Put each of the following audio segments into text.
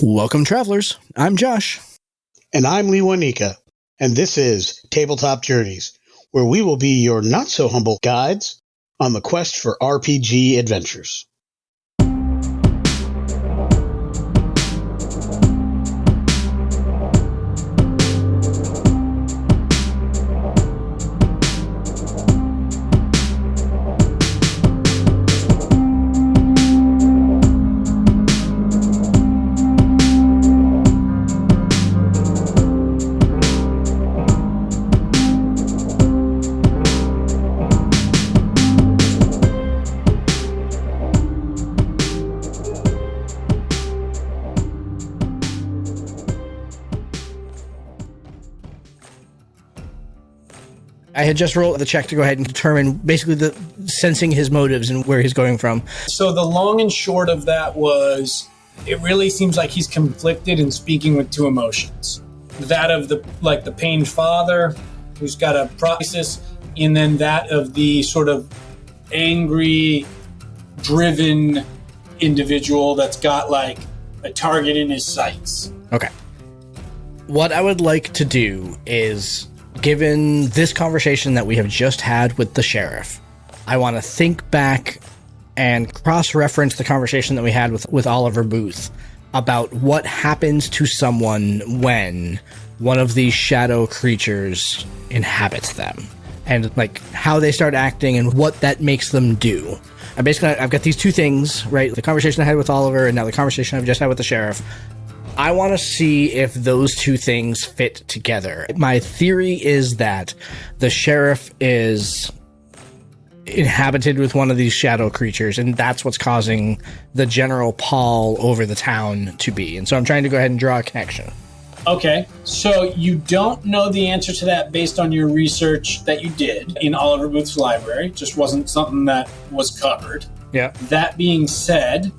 Welcome, travelers. I'm Josh. And I'm Lee Wanika. And this is Tabletop Journeys, where we will be your not-so-humble guides on the quest for RPG adventures. I had just rolled the check to go ahead and determine basically sensing his motives and where he's going from. So the long and short of that was, it really seems like he's conflicted and speaking with two emotions. That of the pained father who's got a crisis, and then that of the sort of angry, driven individual that's got like a target in his sights. Okay. What I would like to do is, given this conversation that we have just had with the sheriff, I want to think back and cross-reference the conversation that we had with Oliver Booth about what happens to someone when one of these shadow creatures inhabits them, and like how they start acting and what that makes them do. I've got these two things, right? The conversation I had with Oliver and now the conversation I've just had with the sheriff. I want to see if those two things fit together. My theory is that the sheriff is inhabited with one of these shadow creatures, and that's what's causing the general pall over the town to be. And so I'm trying to go ahead and draw a connection. Okay, so you don't know the answer to that based on your research that you did in Oliver Booth's library. Just wasn't something that was covered. Yeah. That being said,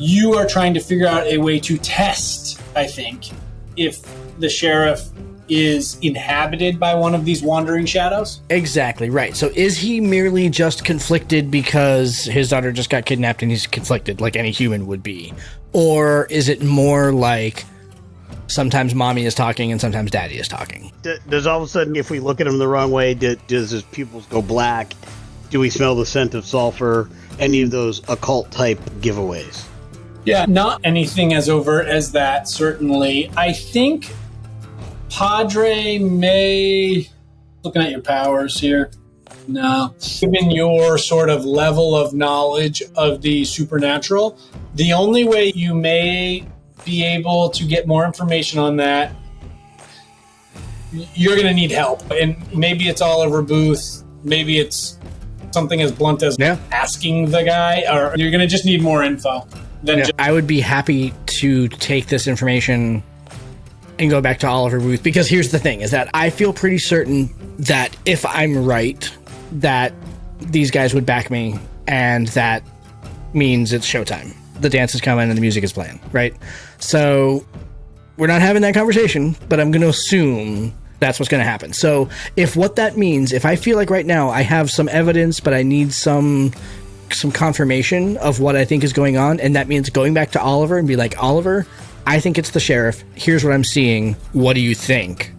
you are trying to figure out a way to test, I think, if the sheriff is inhabited by one of these wandering shadows? Exactly, right. So is he merely just conflicted because his daughter just got kidnapped and he's conflicted like any human would be? Or is it more like sometimes mommy is talking and sometimes daddy is talking? Does all of a sudden, if we look at him the wrong way, does his pupils go black? Do we smell the scent of sulfur? Any of those occult type giveaways? Yeah, not anything as overt as that, certainly. I think Padre may... Looking at your powers here. No. Given your sort of level of knowledge of the supernatural, the only way you may be able to get more information on that, you're going to need help. And maybe it's Oliver Booth. Maybe it's something as blunt as asking the guy. Or you're going to just need more info. I would be happy to take this information and go back to Oliver Booth, because here's the thing, is that I feel pretty certain that if I'm right, that these guys would back me, and that means it's showtime. The dance is coming and the music is playing, right? So we're not having that conversation, but I'm going to assume that's what's going to happen. So if what that means, if I feel like right now I have some evidence, but I need some confirmation of what I think is going on, and that means going back to Oliver and be like, Oliver, I think it's the sheriff. Here's what I'm seeing. What do you think?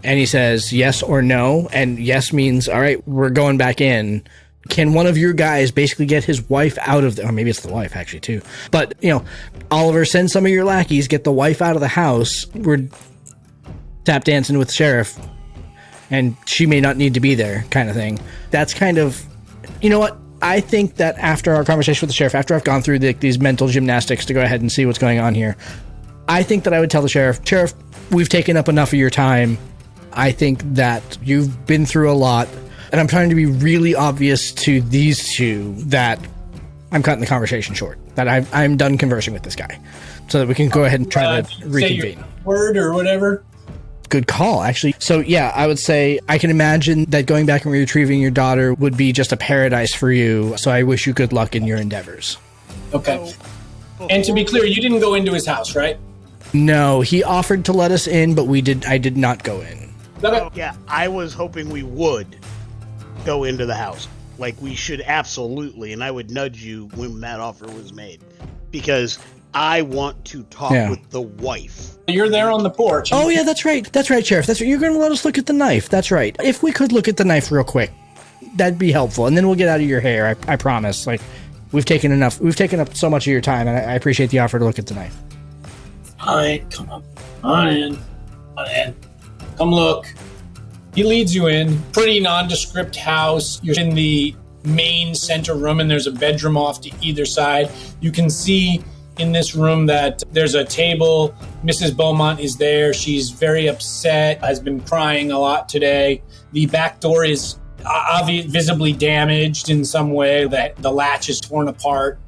And he says yes or no, and yes means, all right, we're going back in. Can one of your guys basically get his wife out of or maybe it's the wife actually too. But, Oliver, send some of your lackeys, get the wife out of the house. We're tap dancing with the sheriff, and she may not need to be there, kind of thing. That's kind of, you know what? I think that after our conversation with the sheriff, after I've gone through these mental gymnastics to go ahead and see what's going on here, I think that I would tell the sheriff, we've taken up enough of your time. I think that you've been through a lot, and I'm trying to be really obvious to these two that I'm cutting the conversation short, that I'm done conversing with this guy, so that we can go ahead and try to reconvene. Say your word or whatever. Good call, actually. So yeah, I would say I can imagine that going back and retrieving your daughter would be just a paradise for you. So I wish you good luck in your endeavors. Okay. And to be clear, you didn't go into his house, right? No, he offered to let us in, but I did not go in. Okay. Yeah, I was hoping we would go into the house. Like, we should absolutely, and I would nudge you when that offer was made. Because I want to talk with the wife. You're there on the porch. Oh, yeah, that's right. That's right, Sheriff. That's right. You're going to let us look at the knife. That's right. If we could look at the knife real quick, that'd be helpful. And then we'll get out of your hair. I promise. Like, we've taken up so much of your time, and I appreciate the offer to look at the knife. All right, come on in. Come look. He leads you in. Pretty nondescript house. You're in the main center room, and there's a bedroom off to either side. You can see in this room that there's a table. Mrs. Beaumont is there. She's very upset, has been crying a lot today. The back door is visibly damaged in some way. The latch is torn apart.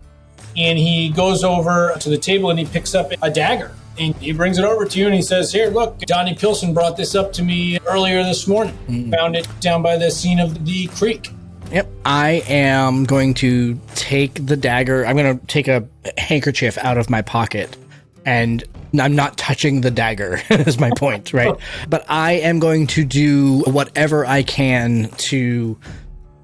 And he goes over to the table and he picks up a dagger. And he brings it over to you and he says, here, look, Donnie Pilson brought this up to me earlier this morning. Found it down by the scene of the creek. Yep. I am going to take the dagger. I'm going to take a handkerchief out of my pocket, and I'm not touching the dagger is my point, right? But I am going to do whatever I can to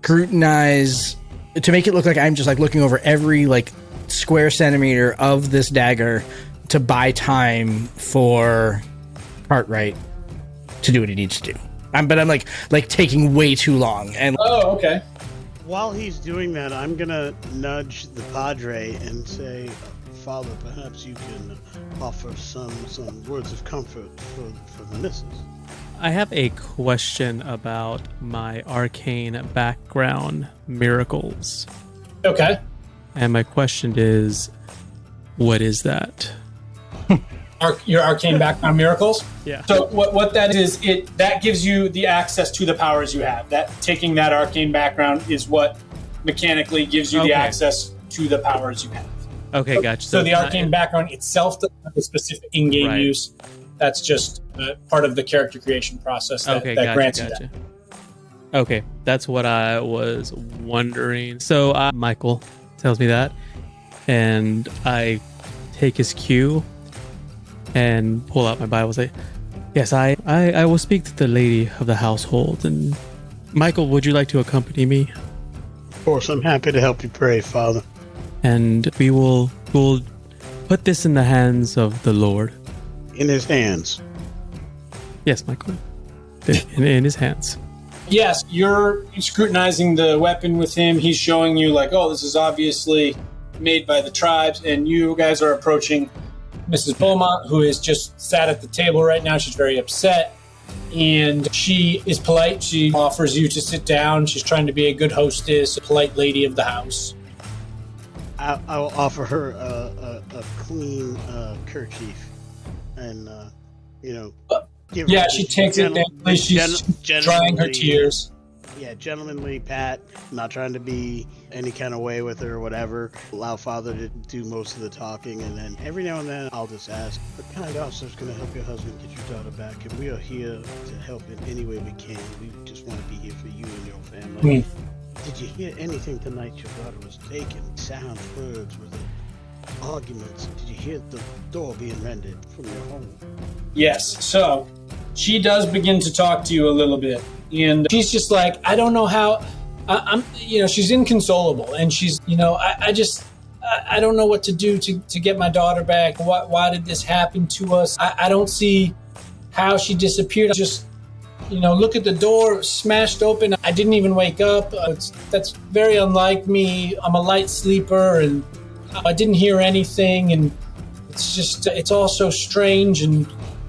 scrutinize, to make it look like I'm just like looking over every like square centimeter of this dagger to buy time for Cartwright to do what he needs to do. But I'm like taking way too long. And okay. While he's doing that, I'm gonna nudge the Padre and say, Father, perhaps you can offer some words of comfort for the missus. I have a question about my arcane background miracles. Okay. And my question is, what is that? Your arcane background miracles? Yeah. So what that is, that gives you the access to the powers you have. That taking that arcane background is what mechanically gives you the access to the powers you have. Okay, gotcha. So the arcane background itself doesn't have a specific in-game use. That's just part of the character creation process that grants you that. Okay, that's what I was wondering. So Michael tells me that, and I take his cue and pull out my Bible and say, yes, I will speak to the lady of the household. And Michael, would you like to accompany me? Of course, I'm happy to help you pray, Father. And we'll put this in the hands of the Lord. In his hands. Yes, Michael. In his hands. Yes, you're scrutinizing the weapon with him. He's showing you like, oh, this is obviously made by the tribes. And you guys are approaching Mrs. Beaumont, who is just sat at the table right now. She's very upset, and she is polite. She offers you to sit down. She's trying to be a good hostess, a polite lady of the house. I'll offer her a clean kerchief, and she takes it. She's drying her tears. Yeah, gentlemanly pat. Not trying to be any kind of way with her or whatever. Allow Father to do most of the talking, and then every now and then I'll just ask, what kind officer's going to help your husband get your daughter back? And we are here to help in any way we can. We just want to be here for you and your family. Did you hear anything tonight? Your daughter was taken. Sounds, words, was it arguments? Did you hear the door being rendered from your home? Yes. So she does begin to talk to you a little bit. And she's just like, I don't know how, she's inconsolable. And she's, I don't know what to do to get my daughter back. Why did this happen to us? I don't see how she disappeared. Just, look at the door smashed open. I didn't even wake up. That's very unlike me. I'm a light sleeper and I didn't hear anything. And it's all so strange. And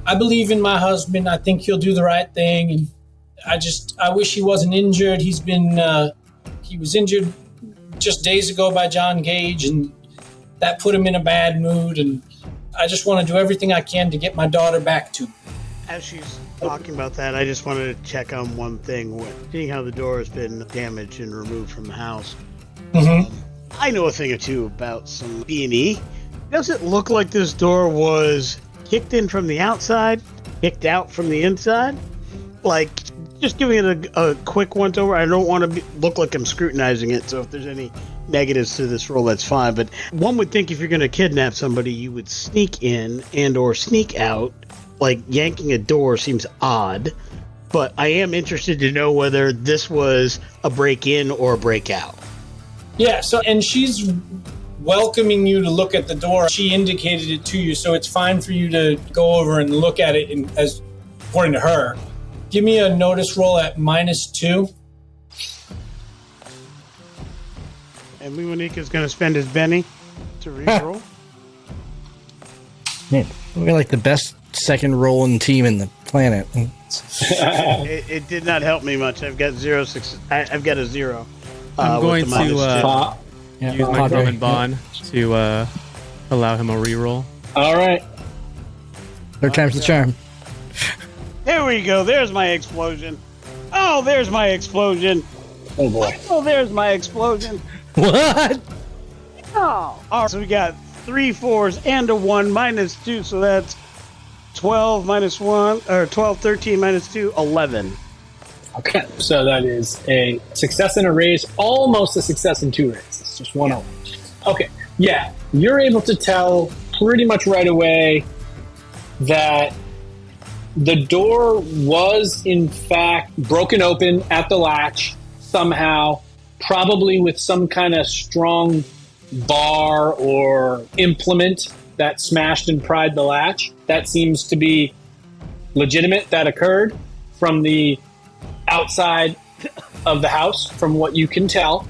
I believe in my husband. I think he'll do the right thing. And I wish he wasn't injured. He was injured just days ago by John Gage, and that put him in a bad mood. And I just want to do everything I can to get my daughter back to him. As she's talking about that, I just wanted to check on one thing. Seeing how the door has been damaged and removed from the house, I know a thing or two about some B&E. Does it look like this door was kicked in from the outside, kicked out from the inside? Like, just giving it a quick once over. I don't want to look like I'm scrutinizing it, so if there's any negatives to this roll, that's fine. But one would think if you're going to kidnap somebody, you would sneak in and or sneak out. Like, yanking a door seems odd. But I am interested to know whether this was a break-in or a break-out. Yeah, and she's welcoming you to look at the door. She indicated it to you, so it's fine for you to go over and look at it as according to her. Give me a notice roll at -2. And Monique is going to spend his Benny to reroll. Man, we're like the best second rolling team in the planet. It did not help me much. I've got 0 6. I've got a 0. I'm going with the to use my Padre. common bond to allow him a reroll. All right. Third time's the charm. There we go. There's my explosion. Oh, there's my explosion. Oh boy. Oh, there's my explosion. What? Oh. All right, so we got 3 4s and a 1 -2, so that's 12 -1, or 12, 13 -2, 11. Okay. So that is a success and a raise, almost a success and 2 raises. Just one of them. Okay. Yeah. You're able to tell pretty much right away that the door was, in fact, broken open at the latch somehow, probably with some kind of strong bar or implement that smashed and pried the latch. That seems to be legitimate. That occurred from the outside of the house, from what you can tell.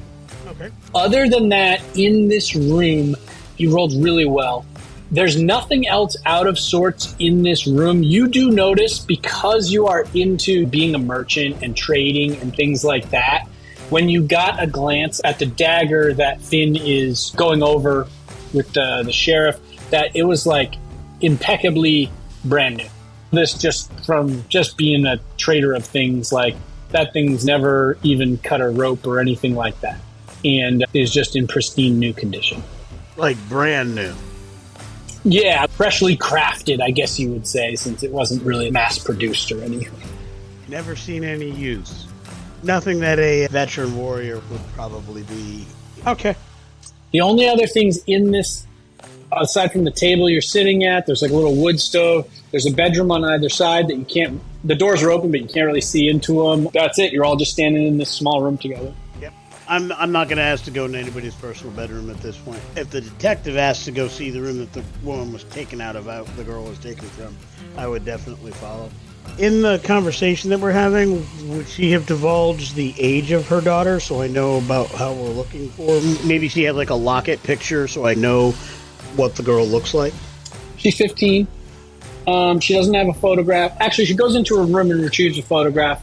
Okay. Other than that, in this room, you rolled really well. There's nothing else out of sorts in this room. You do notice, because you are into being a merchant and trading and things like that, when you got a glance at the dagger that Finn is going over with the sheriff, that it was like impeccably brand new. This just from just being a trader of things, like that thing's never even cut a rope or anything like that, and is just in pristine new condition. Like brand new. Yeah, freshly crafted, I guess you would say, since it wasn't really mass produced or anything. Never seen any use. Nothing that a veteran warrior would probably be. Okay. The only other things in this, aside from the table you're sitting at, there's like a little wood stove. There's a bedroom on either side that you can't, the doors are open, but you can't really see into them. That's it. You're all just standing in this small room together. Yep. I'm not going to ask to go in anybody's personal bedroom at this point. If the detective asked to go see the room that the woman was taken out of, the girl was taken from, I would definitely follow. In the conversation that we're having, would she have divulged the age of her daughter so I know about how we're looking for? Maybe she had like a locket picture so I know what the girl looks like. She's 15. She doesn't have a photograph. Actually, she goes into her room and retrieves a photograph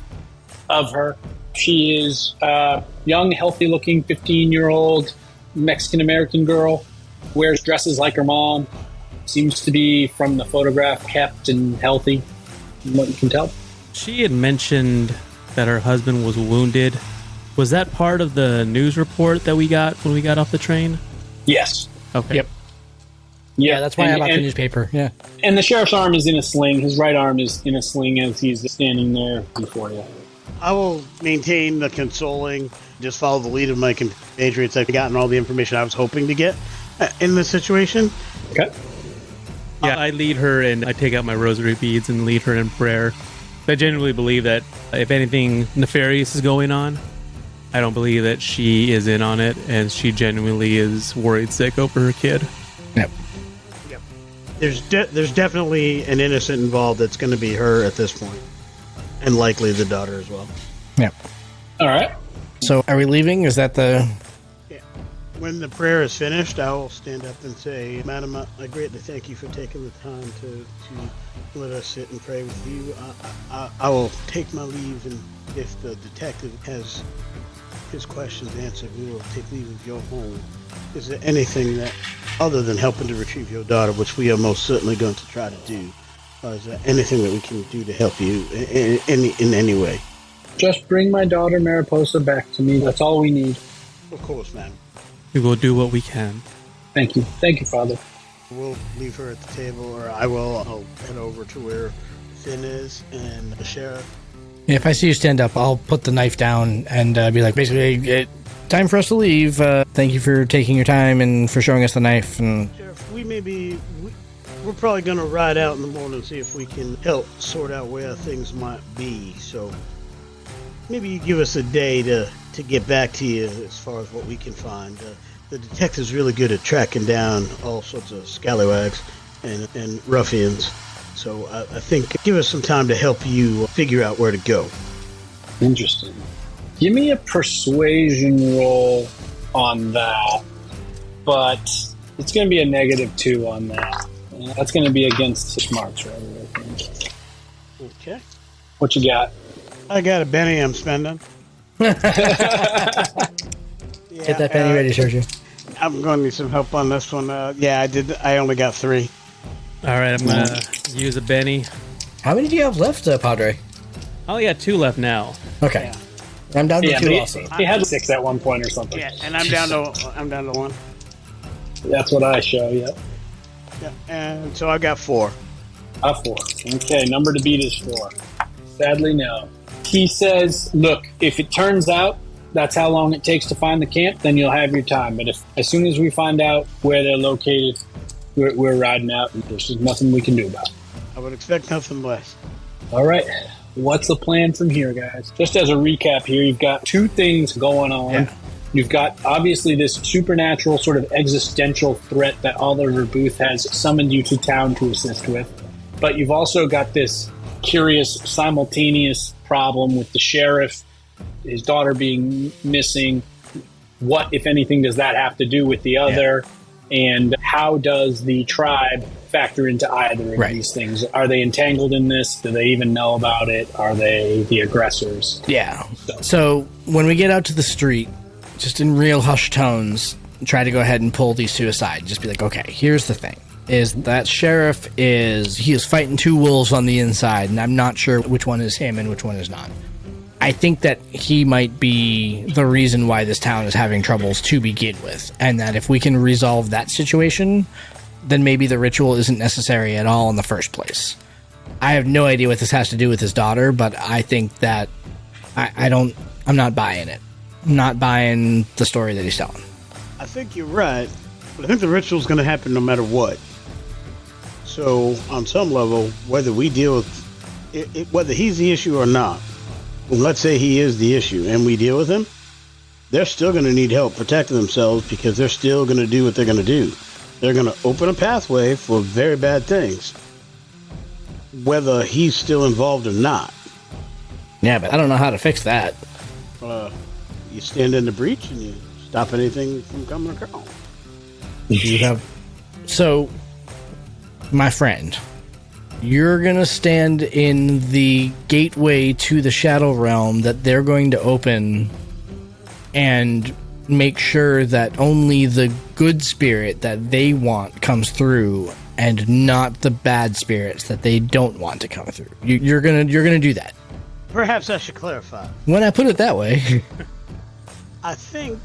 of her. She is a young, healthy-looking 15-year-old Mexican-American girl. Wears dresses like her mom. Seems to be, from the photograph, kept and healthy, from what you can tell. She had mentioned that her husband was wounded. Was that part of the news report that we got when we got off the train? Yes. Okay. Yep. Yeah, that's why I bought the newspaper. Yeah. And the sheriff's arm is in a sling. His right arm is in a sling as he's standing there before you. I will maintain the consoling, just follow the lead of my compatriots. I've gotten all the information I was hoping to get in this situation. Okay. Yeah, I lead her and I take out my rosary beads and lead her in prayer. I genuinely believe that if anything nefarious is going on, I don't believe that she is in on it, and she genuinely is worried sick over her kid. Yep. Yep. There's definitely an innocent involved that's going to be her at this point, and likely the daughter as well. Yep. All right. So are we leaving? Is that the... Yeah. When the prayer is finished, I will stand up and say, Madam, I greatly thank you for taking the time to let us sit and pray with you. I will take my leave, and if the detective has his questions answered, we will take leave of your home. Is there anything that, other than helping to retrieve your daughter, which we are most certainly going to try to do, is there anything that we can do to help you in any way? Just bring my daughter Mariposa back to me. That's all we need. Of course, ma'am. We will do what we can. Thank you. Thank you, Father. We'll leave her at the table, or I'll head over to where Finn is and the sheriff. If I see you stand up, I'll put the knife down and be like, basically, time for us to leave. Thank you for taking your time and for showing us the knife. And Sheriff, we're probably going to ride out in the morning and see if we can help sort out where things might be. So maybe you give us a day to get back to you as far as what we can find. the detective's really good at tracking down all sorts of scallywags and ruffians. So I think give us some time to help you figure out where to go. Interesting. Give me a persuasion roll on that, but it's going to be a -2 on that. That's going to be against smarts, right? I think. Okay. What you got? I got a Benny I'm spending. Get that penny ready, Sergio. I'm going to need some help on this one. Yeah, I did. I only got 3. All right, I'm gonna use a Benny. How many do you have left, Padre? I only got 2 left now. Okay. I'm down to Yeah, 2 he, also. he had 6 at one point or something. Yeah, and I'm down to 1. That's what I show, yeah. Yeah, and so I got 4. A 4. Okay, number to beat is 4. Sadly, no. He says, look, if it turns out that's how long it takes to find the camp, then you'll have your time. But if as soon as we find out where they're located, we're riding out, and there's just nothing we can do about it. I would expect nothing less. All right. What's the plan from here, guys? Just as a recap here, you've got 2 things going on. Yeah. You've got, obviously, this supernatural sort of existential threat that Oliver Booth has summoned you to town to assist with. But you've also got this curious, simultaneous problem with the sheriff, his daughter being missing. What, if anything, does that have to do with the other? Yeah. And how does the tribe factor into either of these things? Are they entangled in this? Do they even know about it? Are they the aggressors? Yeah. So when we get out to the street, just in real hushed tones, try to go ahead and pull these 2 aside. Just be like, okay, here's the thing. Is that sheriff he is fighting 2 wolves on the inside, and I'm not sure which one is him and which one is not. I think that he might be the reason why this town is having troubles to begin with, and that if we can resolve that situation, then maybe the ritual isn't necessary at all in the first place. I have no idea what this has to do with his daughter, but I think that I'm not buying it. I'm not buying the story that he's telling. I think you're right, but I think the ritual's going to happen no matter what. So, on some level, whether we deal with it, whether he's the issue or not, well, let's say he is the issue and we deal with him, they're still going to need help protecting themselves because they're still going to do what they're going to do. They're going to open a pathway for very bad things, whether he's still involved or not. Yeah, but I don't know how to fix that. You stand in the breach and you stop anything from coming across. So, my friend, you're going to stand in the gateway to the Shadow Realm that they're going to open and make sure that only the good spirit that they want comes through and not the bad spirits that they don't want to come through. You're gonna do that. Perhaps I should clarify. When I put it that way. I think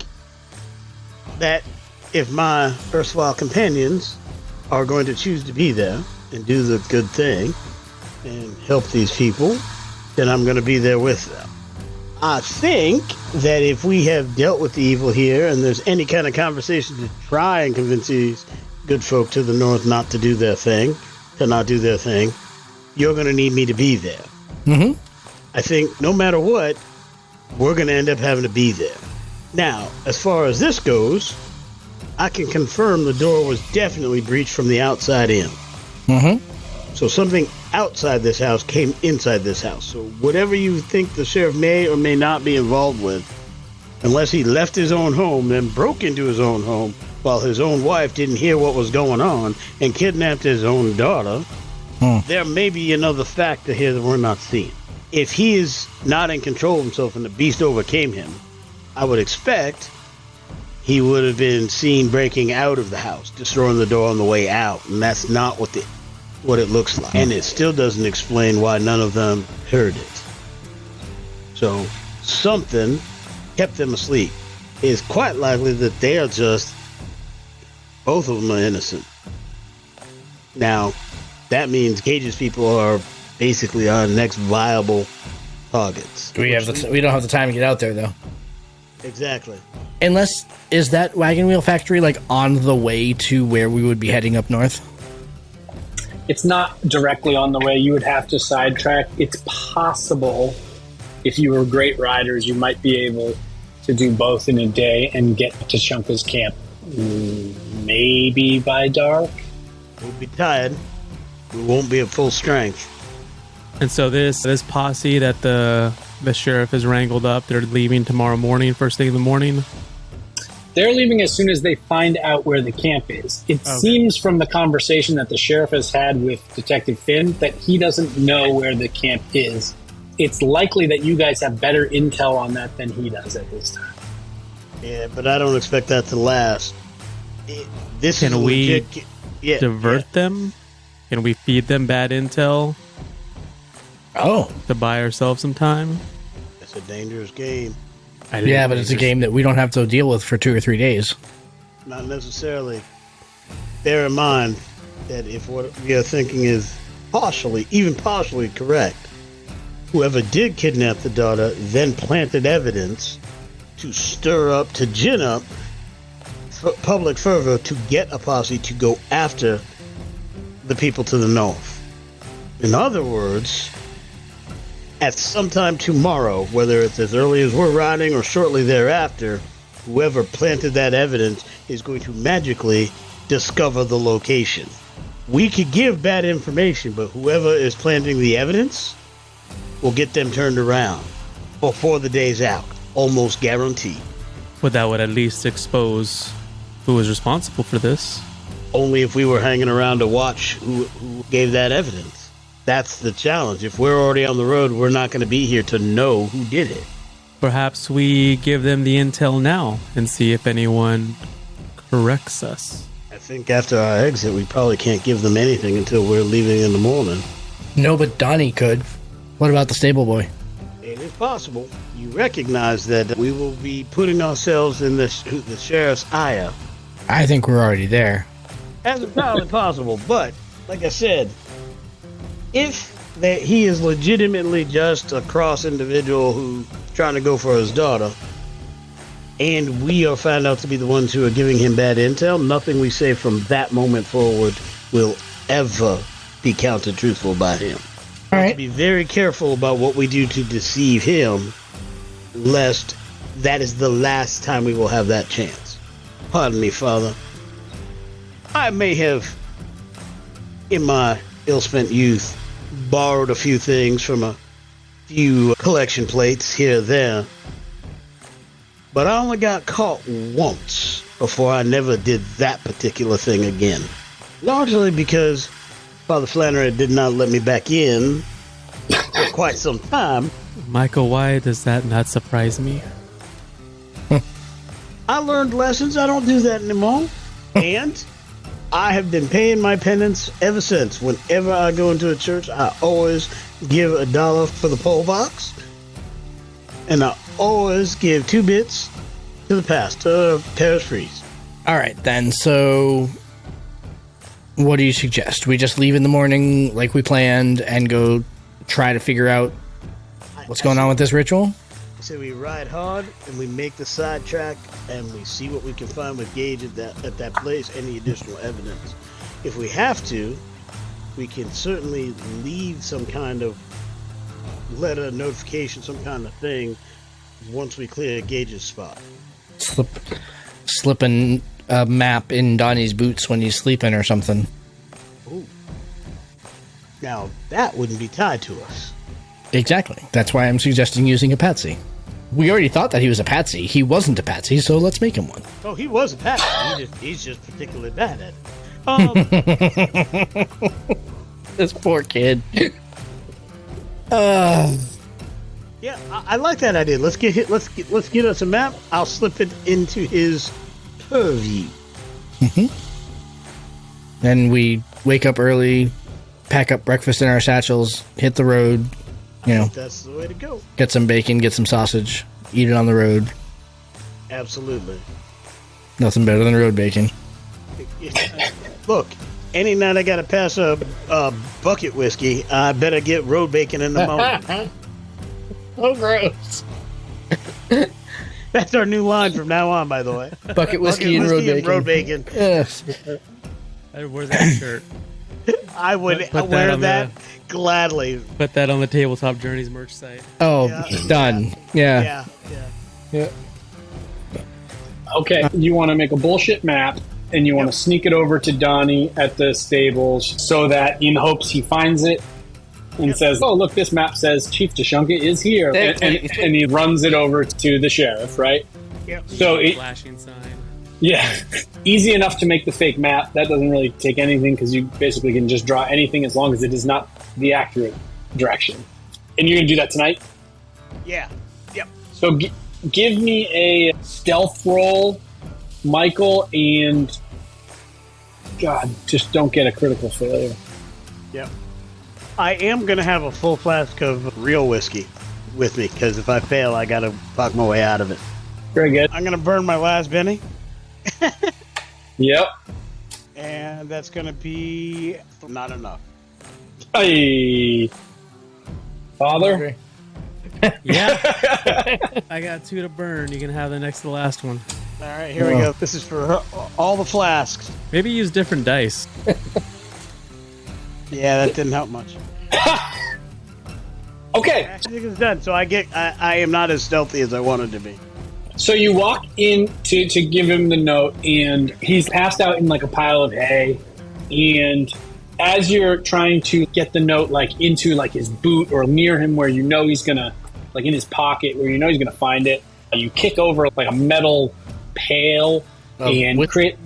that if my erstwhile companions are going to choose to be there and do the good thing and help these people, then I'm going to be there with them. I think that if we have dealt with the evil here and there's any kind of conversation to try and convince these good folk to the north not to do their thing, you're going to need me to be there. Mm-hmm. I think no matter what, we're going to end up having to be there. Now, as far as this goes, I can confirm the door was definitely breached from the outside in. Mm-hmm. So something outside this house came inside this house. So whatever you think the sheriff may or may not be involved with, unless he left his own home, then broke into his own home while his own wife didn't hear what was going on and kidnapped his own daughter, there may be another factor here that we're not seeing. If he is not in control of himself and the beast overcame him, I would expect he would have been seen breaking out of the house, destroying the door on the way out, and that's not what it looks like. And it still doesn't explain why none of them heard it. So something kept them asleep. It's quite likely that they are just, both of them are innocent. Now, that means Cage's people are basically our next viable targets. We don't have the time to get out there, though. Exactly. Unless, is that wagon wheel factory like on the way to where we would be heading up north? It's not directly on the way. You would have to sidetrack. It's possible, if you were great riders, you might be able to do both in a day and get to Tshanka's camp Maybe by dark. We'll be tired. We won't be at full strength. And so this posse that the sheriff has wrangled up, they're leaving tomorrow morning, first thing in the morning. They're leaving as soon as they find out where the camp is. It seems from the conversation that the sheriff has had with Detective Finn that he doesn't know where the camp is. It's likely that you guys have better intel on that than he does at this time. Yeah, but I don't expect that to last. Can we divert them? Can we feed them bad intel? Oh. To buy ourselves some time? It's a dangerous game. Yeah, but it's a game that we don't have to deal with for 2 or 3 days. Not necessarily. Bear in mind that if what we are thinking is even partially correct, whoever did kidnap the daughter then planted evidence to stir up, to gin up public fervor to get a posse to go after the people to the north. In other words, at some time tomorrow, whether it's as early as we're riding or shortly thereafter, whoever planted that evidence is going to magically discover the location. We could give bad information, but whoever is planting the evidence will get them turned around before the day's out. Almost guaranteed. But that would at least expose who was responsible for this. Only if we were hanging around to watch who gave that evidence. That's the challenge. If we're already on the road, we're not going to be here to know who did it. Perhaps we give them the intel now and see if anyone corrects us. I think after our exit, we probably can't give them anything until we're leaving in the morning. No, but Donnie could. What about the stable boy? It is possible. You recognize that we will be putting ourselves in the sheriff's ire. I think we're already there. That's entirely possible, but like I said, if he is legitimately just a cross individual who's trying to go for his daughter, and we are found out to be the ones who are giving him bad intel, nothing we say from that moment forward will ever be counted truthful by him. All right. Be very careful about what we do to deceive him, lest that is the last time we will have that chance. Pardon me, Father. I may have, in my ill-spent youth, borrowed a few things from a few collection plates here or there, but I only got caught once before I never did that particular thing again. Largely because Father Flannery did not let me back in for quite some time. Michael, why does that not surprise me? I learned lessons. I don't do that anymore. And I have been paying my penance ever since. Whenever I go into a church, I always give $1 for the poll box. And I always give 2 bits to the pastor, parish priest. All right, then. So what do you suggest? We just leave in the morning like we planned and go try to figure out what's going on with this ritual? I say we ride hard and we make the sidetrack and we see what we can find with Gage at that place, any additional evidence. If we have to, we can certainly leave some kind of letter, notification, some kind of thing once we clear Gage's spot. Slipping a map in Donnie's boots when he's sleeping or something. Ooh. Now, that wouldn't be tied to us. Exactly. That's why I'm suggesting using a patsy. We already thought that he was a patsy. He wasn't a patsy, so let's make him one. Oh, he was a patsy. He's just particularly bad at it. This poor kid. Yeah, I like that idea. Let's get us a map. I'll slip it into his purview. Then we wake up early, pack up breakfast in our satchels, hit the road. You know, That's the way to go. get some bacon, get some sausage, eat it on the road. Absolutely. Nothing better than road bacon. Look, any night I gotta pass a bucket whiskey, I better get road bacon in the morning. Oh, gross. That's our new line from now on, by the way. Bucket whiskey and road bacon. Yes. Where's that shirt? I would Put that wear on that gladly. Put that on the Tabletop Journeys merch site. Oh, Yeah. done. Yeah. Yeah. Yeah. Okay, you want to make a bullshit map, and you want to sneak it over to Donnie at the stables so that in hopes he finds it and says, oh, look, this map says Chief Tshanka is here. And he runs it over to the sheriff, right? Yep. So Flashing sign. yeah, easy enough to make the fake map. That doesn't really take anything because you basically can just draw anything as long as it is not the accurate direction. And you're going to do that tonight? Yeah. Yep. So give me a stealth roll, Michael, and God, just don't get a critical failure. Yep. I am going to have a full flask of real whiskey with me because if I fail, I got to talk my way out of it. Very good. I'm going to burn my last Benny. Yep. And that's going to be not enough. Hey, Father? Yeah. I got 2 to burn. You can have the next to last one. All right, here we go. This is for all the flasks. Maybe use different dice. Yeah, that didn't help much. Okay. I think it's done. So I am not as stealthy as I wanted to be. So you walk in to give him the note, and he's passed out in like a pile of hay. And as you're trying to get the note like into like his boot or near him where you know he's gonna, like in his pocket where you know he's gonna find it, you kick over like a metal pail and create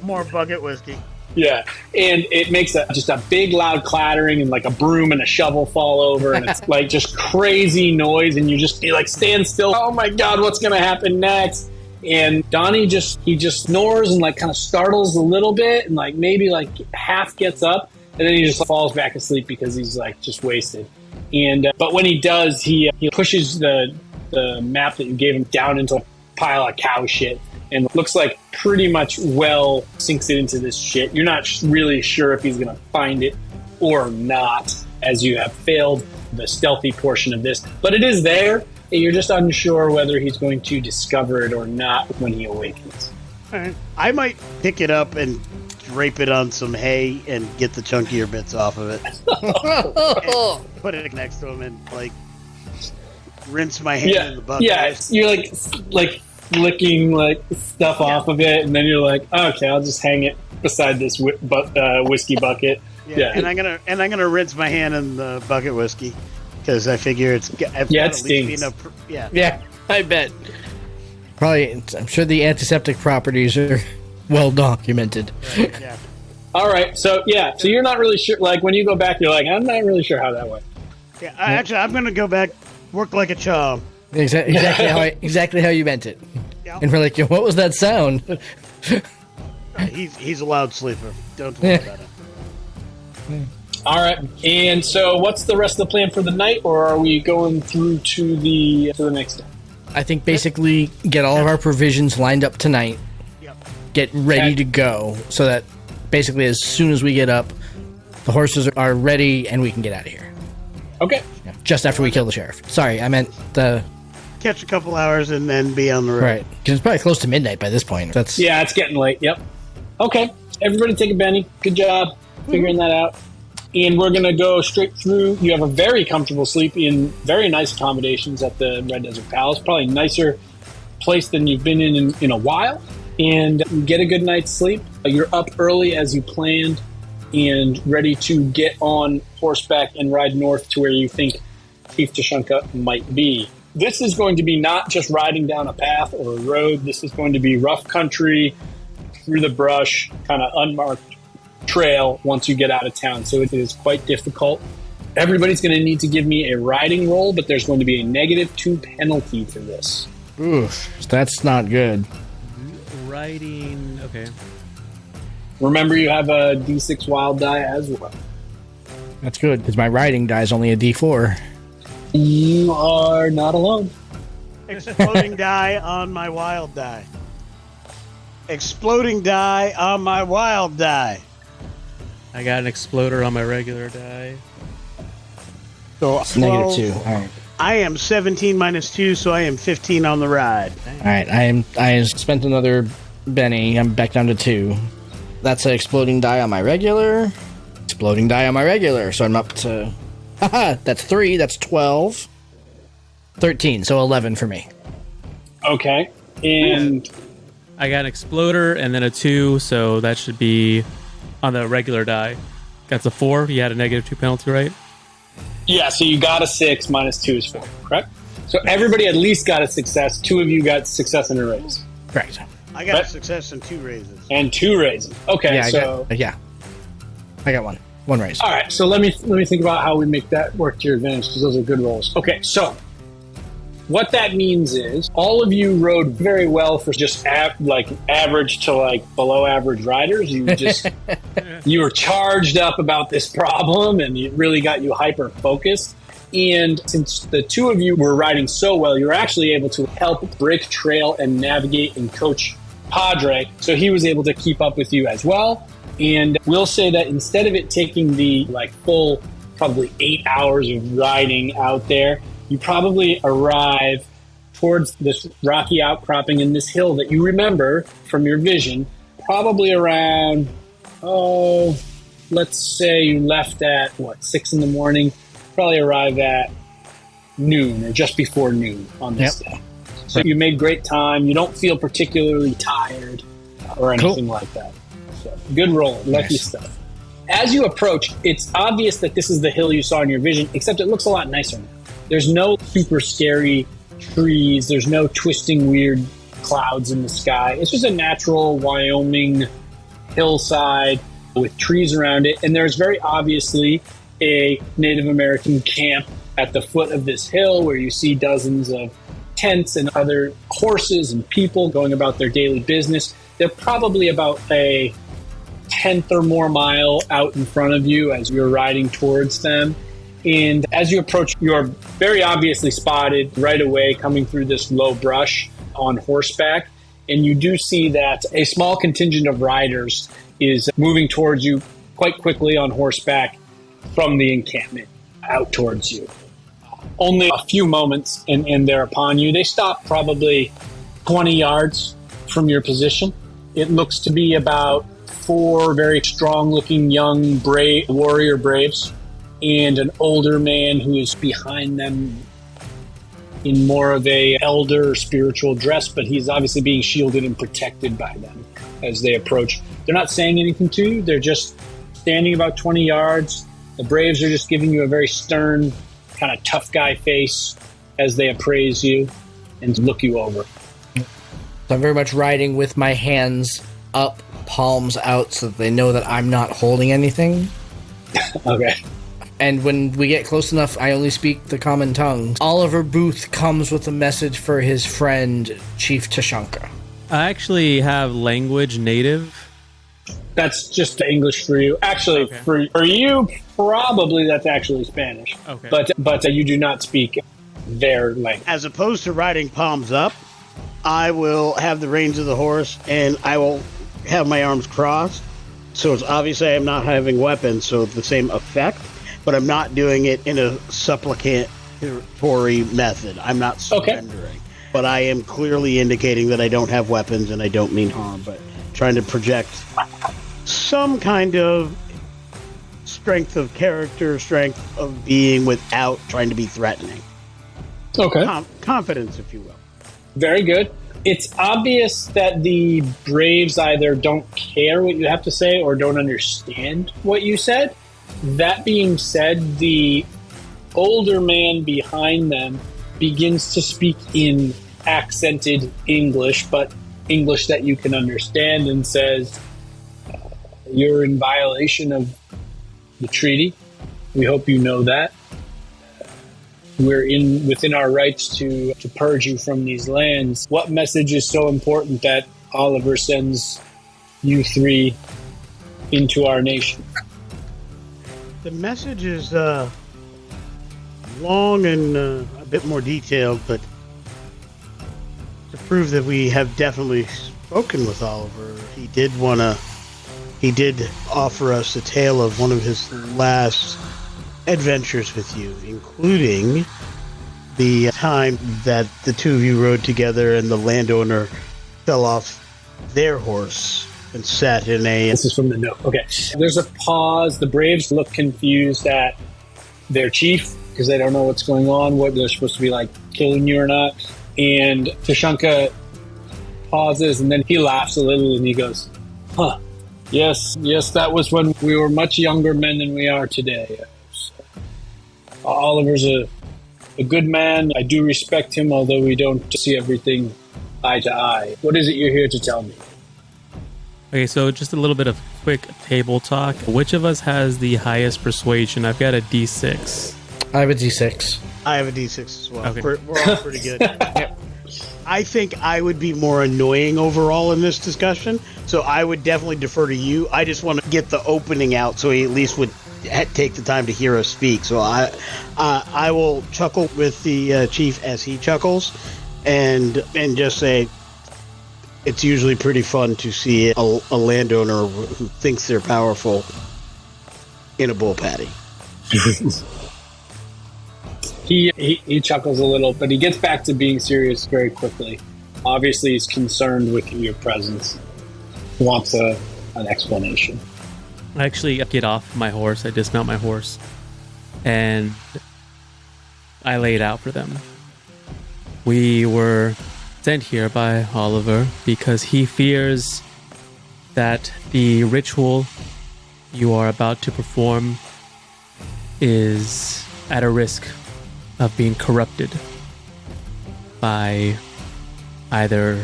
more bucket whiskey. Yeah, and it makes just a big loud clattering, and like a broom and a shovel fall over, and it's like just crazy noise, and you just be like, stand still. Oh my God, what's gonna happen next? And Donnie just snores and like kind of startles a little bit, and like maybe like half gets up, and then he just falls back asleep because he's like just wasted. And but when he does, he pushes the map that you gave him down into a pile of cow shit. And looks like pretty much well sinks it into this shit. You're not really sure if he's going to find it or not, as you have failed the stealthy portion of this. But it is there, and you're just unsure whether he's going to discover it or not when he awakens. All right. I might pick it up and drape it on some hay and get the chunkier bits off of it. And put it next to him and like rinse my hand in the bucket. Yeah, you're like licking like stuff off of it, and then you're like, okay, I'll just hang it beside this whiskey bucket. Yeah, and I'm gonna rinse my hand in the bucket whiskey because I figure it stinks. Yeah, I bet. Probably, I'm sure the antiseptic properties are well documented. Right, yeah. All right, so you're not really sure. Like when you go back, you're like, I'm not really sure how that went. Yeah, I'm gonna go back, work like a chum. Exactly how you meant it. Yeah. And we're like, what was that sound? He's a loud sleeper. Don't worry about it. All right, and so what's the rest of the plan for the night, or are we going through to the next day? I think basically get all of our provisions lined up tonight. Yep. Get ready to go so that basically as soon as we get up, the horses are ready and we can get out of here. Okay. Yeah, just after we kill the sheriff. Sorry, I meant the... Catch a couple hours and then be on the road. Right, because it's probably close to midnight by this point. Yeah, it's getting late. Yep. Okay, everybody take a Benny. Good job figuring that out. And we're going to go straight through. You have a very comfortable sleep in very nice accommodations at the Red Desert Palace. Probably nicer place than you've been in a while. And you get a good night's sleep. You're up early as you planned and ready to get on horseback and ride north to where you think Chief Tshanka might be. This is going to be not just riding down a path or a road. This is going to be rough country, through the brush, kind of unmarked trail once you get out of town. So it is quite difficult. Everybody's going to need to give me a riding roll, but there's going to be a -2 penalty for this. Oof, that's not good. Riding, okay. Remember, you have a D6 wild die as well. That's good, because my riding die is only a D4. You are not alone. Exploding die on my wild die. Exploding die on my wild die. I got an exploder on my regular die. So -2. All right. I am 17 minus 2, so I am 15 on the ride. All right. I spent another Benny. I'm back down to 2. That's an exploding die on my regular. Exploding die on my regular. So I'm up to... Haha, that's 3. That's 12. 13. So 11 for me. Okay. And I got an exploder and then a 2, so that should be on the regular die. That's a 4. You had a -2 penalty, right? yeah, so you got a 6, -2 is 4, correct? So everybody at least got a success. 2 of you got success and a raise. Correct. I got a success and 2 raises. And 2 raises. Okay, Yeah, so I got one. One raise. all right, so let me think about how we make that work to your advantage, because those are good rolls. Okay, so what that means is all of you rode very well for just average to below average riders. You just you were charged up about this problem, and it really got you hyper focused. And since the 2 of you were riding so well, you were actually able to help break trail and navigate and coach Padre, so he was able to keep up with you as well. And we'll say that instead of it taking the full probably 8 hours of riding out there, you probably arrive towards this rocky outcropping in this hill that you remember from your vision, probably around, let's say you left at 6 in the morning, probably arrive at noon or just before noon on this day. So you made great time. You don't feel particularly tired or anything like that. So good roll, lucky stuff. As you approach, it's obvious that this is the hill you saw in your vision, except it looks a lot nicer now. There's no super scary trees. There's no twisting weird clouds in the sky. It's just a natural Wyoming hillside with trees around it. And there's very obviously a Native American camp at the foot of this hill where you see dozens of tents and other horses and people going about their daily business. They're probably about a 10th or more mile out in front of you as you're riding towards them. And as you approach, you're very obviously spotted right away coming through this low brush on horseback. And you do see that a small contingent of riders is moving towards you quite quickly on horseback from the encampment out towards you. Only a few moments and they're upon you. They stop probably 20 yards from your position. It looks to be about 4 very strong-looking young warrior braves and an older man who is behind them in more of a elder spiritual dress, but he's obviously being shielded and protected by them as they approach. They're not saying anything to you. They're just standing about 20 yards. The braves are just giving you a very stern, kind of tough guy face as they appraise you and look you over. So I'm very much riding with my hands up, palms out, so that they know that I'm not holding anything. Okay. And when we get close enough, I only speak the common tongue. Oliver Booth comes with a message for his friend, Chief Tshanka. I actually have language native. That's just English for you. Actually, for you, probably that's actually Spanish. Okay. But you do not speak their language. As opposed to riding palms up, I will have the reins of the horse and I will have my arms crossed. So it's obviously I'm not having weapons, so the same effect, but I'm not doing it in a supplicatory method. I'm not surrendering. Okay. But I am clearly indicating that I don't have weapons and I don't mean harm, but trying to project some kind of strength of character, strength of being without trying to be threatening. Okay. Confidence, if you will. Very good. It's obvious that the Braves either don't care what you have to say or don't understand what you said. That being said, the older man behind them begins to speak in accented English, but English that you can understand, and says, "You're in violation of the treaty. We hope you know that. We're within our rights to purge you from these lands. What message is so important that Oliver sends you 3 into our nation?" The message is long and a bit more detailed, but to prove that we have definitely spoken with Oliver, he did offer us a tale of one of his last adventures with you, including the time that the 2 of you rode together and the landowner fell off their horse and sat in a... This is from the note. Okay. There's a pause. The Braves look confused at their chief because they don't know what's going on, what they're supposed to be like killing you or not. And Tshanka pauses, and then he laughs a little and he goes, huh. Yes, that was when we were much younger men than we are today. Oliver's a good man. I do respect him, although we don't see everything eye to eye. What is it you're here to tell me? Okay, so just a little bit of quick table talk. Which of us has the highest persuasion? I've got a D6. I have a D6. I have a D6 as well. Okay. We're all pretty good. Yep. I think I would be more annoying overall in this discussion, so I would definitely defer to you. I just want to get the opening out so he at least would take the time to hear us speak. So I will chuckle with the chief as he chuckles, and just say it's usually pretty fun to see a landowner who thinks they're powerful in a bull patty. He chuckles a little, but he gets back to being serious very quickly. Obviously, he's concerned with your presence. He wants an explanation. I actually get off my horse. I dismount my horse. And I lay it out for them. We were sent here by Oliver because he fears that the ritual you are about to perform is at a risk of being corrupted by either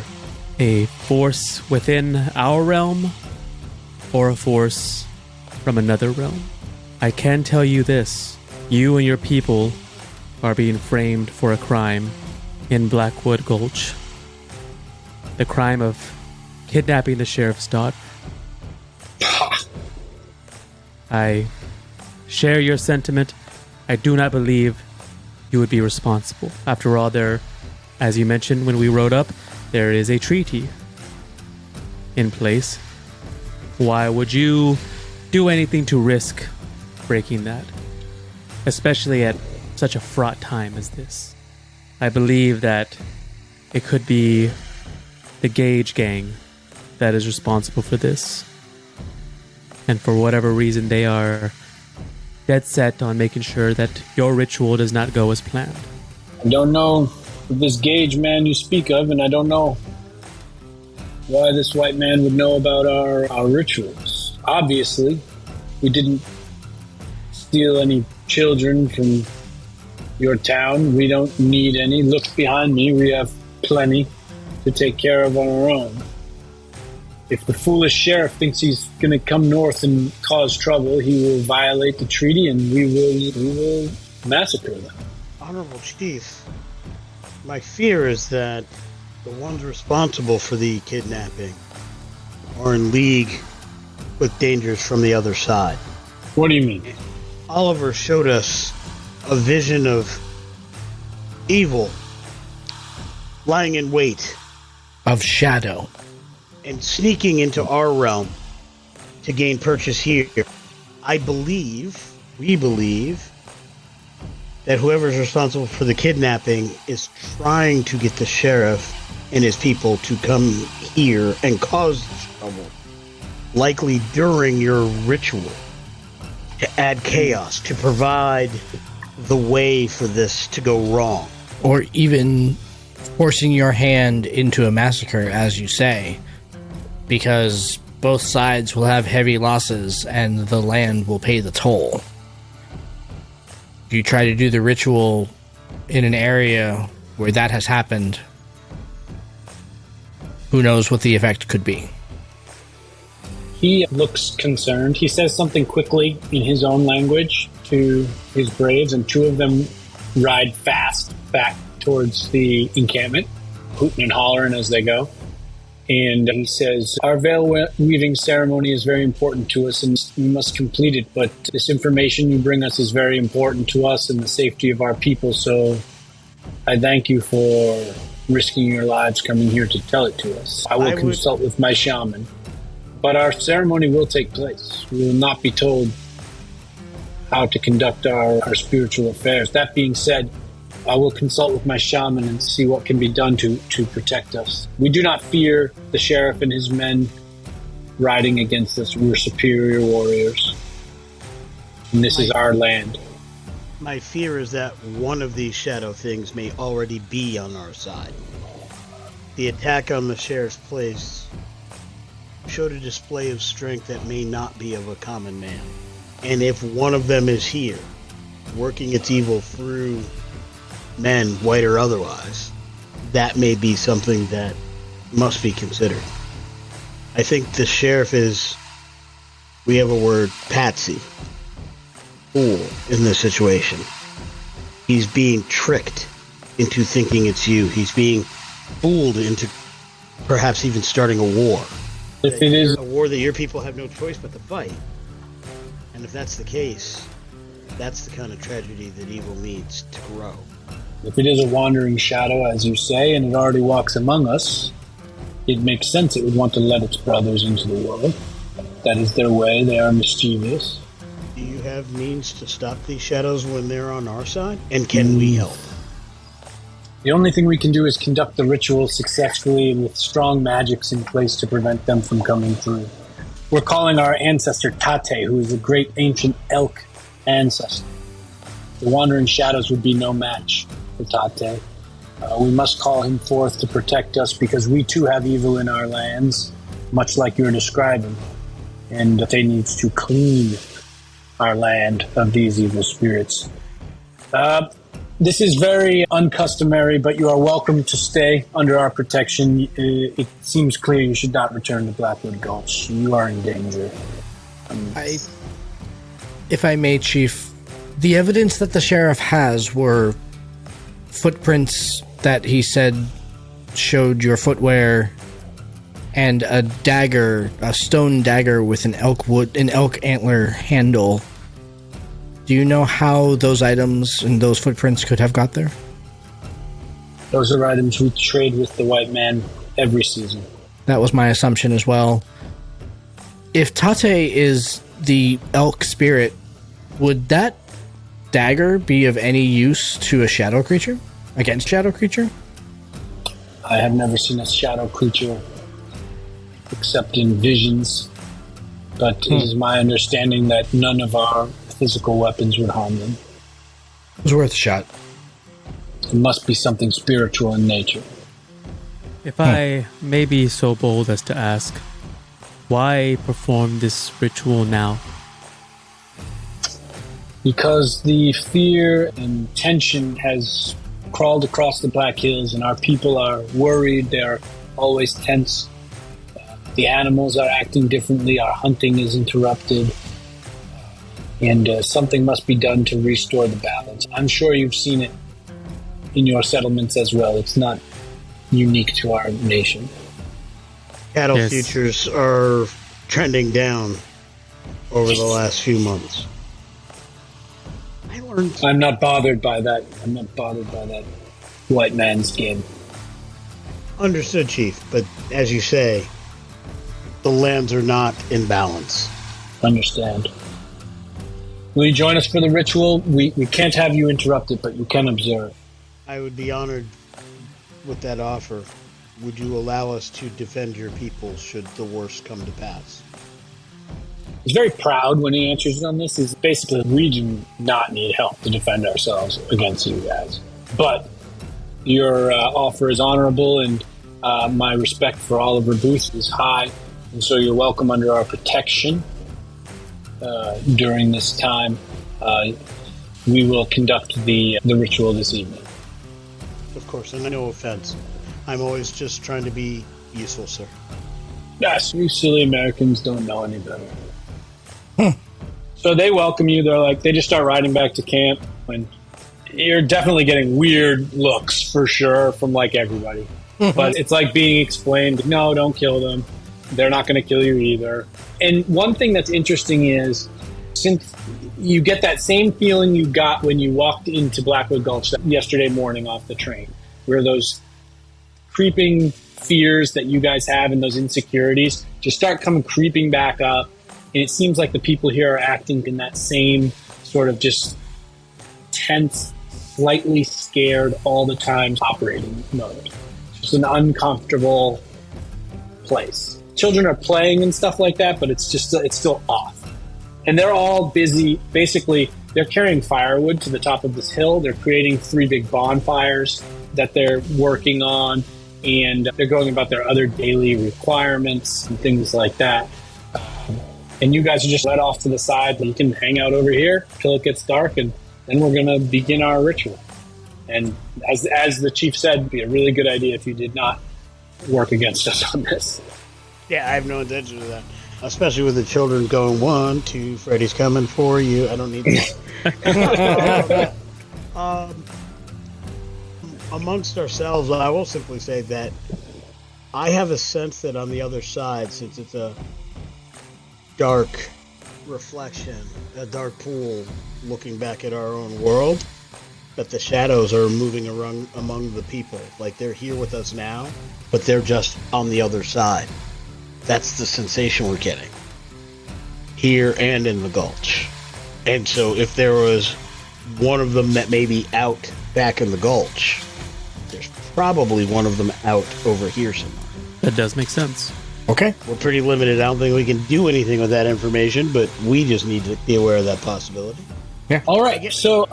a force within our realm or a force from another realm. I can tell you this: you and your people are being framed for a crime in Blackwood Gulch. The crime of kidnapping the sheriff's daughter. I share your sentiment. I do not believe you would be responsible. After all, there, as you mentioned when we rode up, there is a treaty in place. Why would you do anything to risk breaking that? Especially at such a fraught time as this. I believe that it could be the Gage gang that is responsible for this. And for whatever reason, they are dead set on making sure that your ritual does not go as planned. I don't know this Gage man you speak of, and I don't know why this white man would know about our rituals. Obviously, we didn't steal any children from your town. We don't need any. Look behind me. We have plenty to take care of on our own. If the foolish sheriff thinks he's going to come north and cause trouble, he will violate the treaty, and we will massacre them. Honorable Chief, my fear is that the ones responsible for the kidnapping are in league with dangers from the other side. What do you mean? Oliver showed us a vision of evil lying in wait Of shadow. and sneaking into our realm to gain purchase here. We believe, that whoever's responsible for the kidnapping is trying to get the sheriff and his people to come here and cause trouble, likely during your ritual, to add chaos, to provide the way for this to go wrong. Or even forcing your hand into a massacre, as you say, because both sides will have heavy losses and the land will pay the toll. If you try to do the ritual in an area where that has happened, who knows what the effect could be. He looks concerned. He says something quickly in his own language to his braves, and two of them ride fast back towards the encampment, hooting and hollering as they go. And he says, our veil weaving ceremony is very important to us and we must complete it, but this information you bring us is very important to us and the safety of our people, so I thank you for risking your lives coming here to tell it to us. I will consult with my shaman, but our ceremony will take place. We will not be told how to conduct our spiritual affairs. That being said, I will consult with my shaman and see what can be done to protect us. We do not fear the sheriff and his men riding against us. We're superior warriors. And this is our land. My fear is that one of these shadow things may already be on our side. The attack on the sheriff's place showed a display of strength that may not be of a common man. And if one of them is here, working its evil through men, white or otherwise, that may be something that must be considered. I think the sheriff is, we have a word, patsy, fool in this situation. He's being tricked into thinking it's you. He's being fooled into perhaps even starting a war. If it is A war that your people have no choice but to fight. And if that's the case, that's the kind of tragedy that evil needs to grow. If it is a wandering shadow, as you say, and it already walks among us, it makes sense it would want to let its brothers into the world. That is their way. They are mischievous. Do you have means to stop these shadows when they're on our side? And can we help? The only thing we can do is conduct the ritual successfully and with strong magics in place to prevent them from coming through. We're calling our ancestor Tate, who is a great ancient elk ancestor. The wandering shadows would be no match for Tate. We must call him forth to protect us because we too have evil in our lands, much like you're describing. And Tate needs to clean our land of these evil spirits. This is very uncustomary, but you are welcome to stay under our protection. It seems clear you should not return to Blackwood Gulch. You are in danger. If I may, Chief, the evidence that the sheriff has were footprints that he said showed your footwear and a dagger, a stone dagger with an elk antler handle. Do you know how those items and those footprints could have got there? Those are items we trade with the white man every season. That was my assumption as well. If Tate is the elk spirit, would that dagger be of any use to a shadow creature? Against shadow creature? I have never seen a shadow creature except in visions, but it is my understanding that none of our physical weapons would harm them. It was worth a shot. It must be something spiritual in nature. If I may be so bold as to ask, why perform this ritual now? Because the fear and tension has crawled across the Black Hills and our people are worried, they're always tense. The animals are acting differently, our hunting is interrupted. And something must be done to restore the balance. I'm sure you've seen it in your settlements as well. It's not unique to our nation. Cattle Yes. futures are trending down over the last few months. I learned I'm not bothered by that. I'm not bothered by that white man's game. Understood, Chief, but as you say, the lands are not in balance. Understand. Will you join us for the ritual? We can't have you interrupted, but you can observe. I would be honored with that offer. Would you allow us to defend your people should the worst come to pass? He's very proud when he answers on this. Is basically, we do not need help to defend ourselves against you guys. But your offer is honorable, and my respect for Oliver Booth is high, and so you're welcome under our protection during this time. We will conduct the ritual this evening. Of course, and no offense. I'm always just trying to be useful, sir. Yes, you silly Americans don't know any better. So they welcome you. They just start riding back to camp, and you're definitely getting weird looks for sure from everybody. But it's being explained. No, don't kill them. They're not going to kill you either. And one thing that's interesting is, since you get that same feeling you got when you walked into Blackwood Gulch yesterday morning off the train, where those creeping fears that you guys have and those insecurities just start coming creeping back up. And it seems like the people here are acting in that same sort of just tense, slightly scared all the time operating mode. It's just an uncomfortable place. Children are playing and stuff like that, but it's still off. And they're all busy. Basically, they're carrying firewood to the top of this hill. They're creating 3 big bonfires that they're working on. and they're going about their other daily requirements and things like that. And you guys are just led off to the side. You can hang out over here till it gets dark, and then we're going to begin our ritual. And as the chief said, it'd be a really good idea if you did not work against us on this. Yeah, I have no intention of that. Especially with the children going, 1, 2, Freddy's coming for you. I don't need that. Amongst ourselves, I will simply say that I have a sense that on the other side, since it's a dark reflection, a dark pool looking back at our own world, that the shadows are moving around among the people. Like they're here with us now, but they're just on the other side. That's the sensation we're getting here and in the gulch. And so if there was one of them that may be out back in the gulch, there's probably one of them out over here somewhere. That does make sense. Okay. We're pretty limited. I don't think we can do anything with that information, but we just need to be aware of that possibility. All right. So,